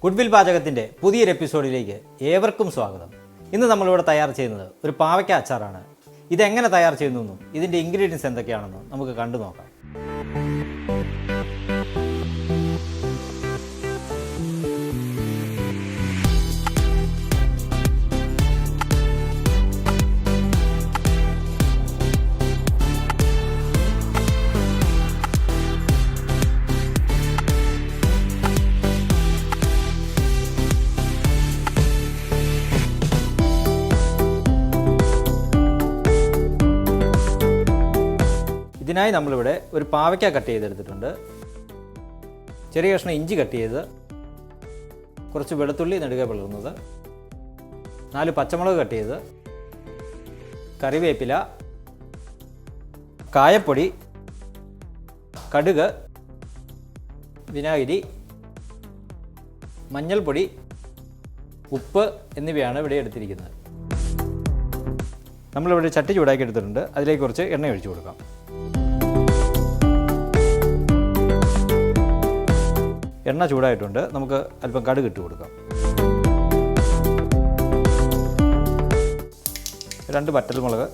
Goodwill പാചകത്തിൻ്റെ പുതിയൊരു എപ്പിസോഡിലേക്ക് ഏവർക്കും സ്വാഗതം. ഇന്ന് നമ്മളിവിടെ തയ്യാർ ചെയ്യുന്നത് ഒരു പാവയ്ക്ക അച്ചാറാണ്. ഇതെങ്ങനെ തയ്യാർ ചെയ്യുന്നു ഇതിൻ്റെ ഇൻഗ്രീഡിയൻസ് എന്തൊക്കെയാണെന്നും നമുക്ക് കണ്ടു നോക്കാം. ഇതിനായി നമ്മളിവിടെ ഒരു പാവയ്ക്ക കട്ട് ചെയ്തെടുത്തിട്ടുണ്ട്, ചെറിയ കഷ്ണം ഇഞ്ചി കട്ട് ചെയ്ത്, കുറച്ച് വെളുത്തുള്ളി നെടുകെ പിളർന്നത്, 4 പച്ചമുളക് കട്ട് ചെയ്ത്, കറിവേപ്പില, കായപ്പൊടി, കടുക്, വിനാഗിരി, മഞ്ഞൾപ്പൊടി, ഉപ്പ് എന്നിവയാണ് ഇവിടെ എടുത്തിരിക്കുന്നത്. നമ്മളിവിടെ ചട്ടി ചൂടാക്കി എടുത്തിട്ടുണ്ട്, അതിലേക്ക് കുറച്ച് എണ്ണ ഒഴിച്ചു കൊടുക്കാം. എണ്ണ ചൂടായിട്ടുണ്ട്, നമുക്ക് അല്പം കടുക് ഇട്ട് കൊടുക്കാം. 2 വറ്റൽമുളക്,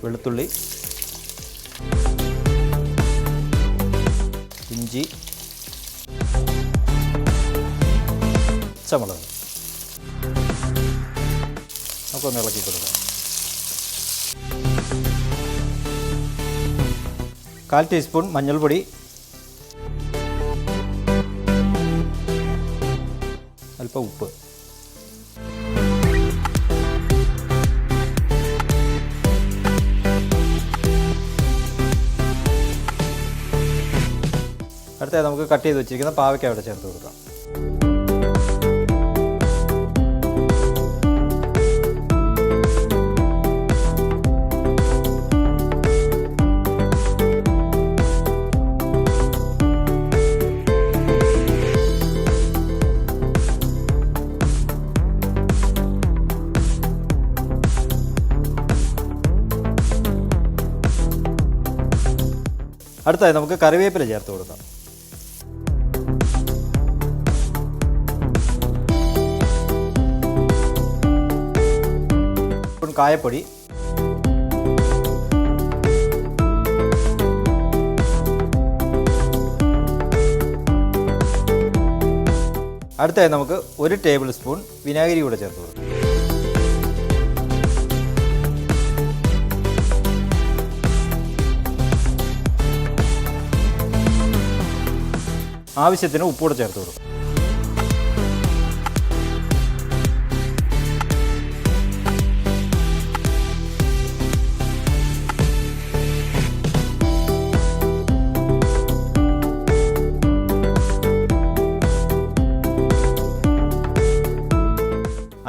വെളുത്തുള്ളി, ഇഞ്ചി, പച്ചമുളക് നമുക്കൊന്ന് ഇളക്കി കൊടുക്കാം. 1/4 ടീസ്പൂൺ മഞ്ഞൾപ്പൊടി, അല്പം ഉപ്പ്, അടുത്തത് നമുക്ക് കട്ട് ചെയ്ത് വെച്ചിരിക്കുന്ന പാവയ്ക്ക അവിടെ ചേർത്ത് കൊടുക്കാം. അടുത്തായി നമുക്ക് കറിവേപ്പില ചേർത്ത് കൊടുക്കാം. കായപ്പൊടി, അടുത്തായി നമുക്ക് 1 ടേബിൾ സ്പൂൺ വിനാഗിരി കൂടെ ചേർത്ത് കൊടുക്കാം. ആവശ്യത്തിന് ഉപ്പൂടെ ചേർത്ത് കൊടുക്കും.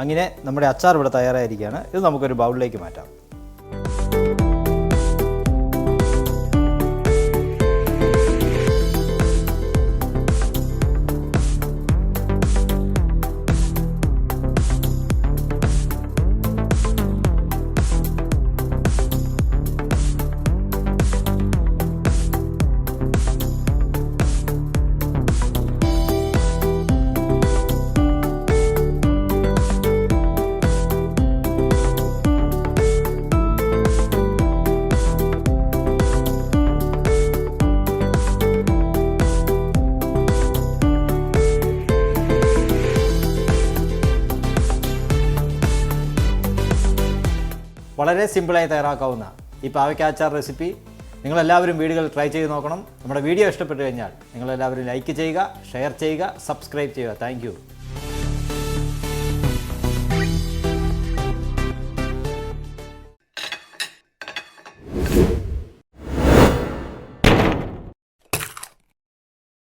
അങ്ങനെ നമ്മുടെ അച്ചാർ ഇവിടെ തയ്യാറായിരിക്കുകയാണ്. ഇത് നമുക്കൊരു ബൗളിലേക്ക് മാറ്റാം. വളരെ സിമ്പിളായി തയ്യാറാക്കാവുന്ന ഈ പാവയ്ക്ക അച്ചാർ റെസിപ്പി നിങ്ങളെല്ലാവരും വീടുകളിൽ ട്രൈ ചെയ്ത് നോക്കണം. നമ്മുടെ വീഡിയോ ഇഷ്ടപ്പെട്ടു കഴിഞ്ഞാൽ നിങ്ങളെല്ലാവരും ലൈക്ക് ചെയ്യുക, ഷെയർ ചെയ്യുക, സബ്സ്ക്രൈബ് ചെയ്യുക. താങ്ക്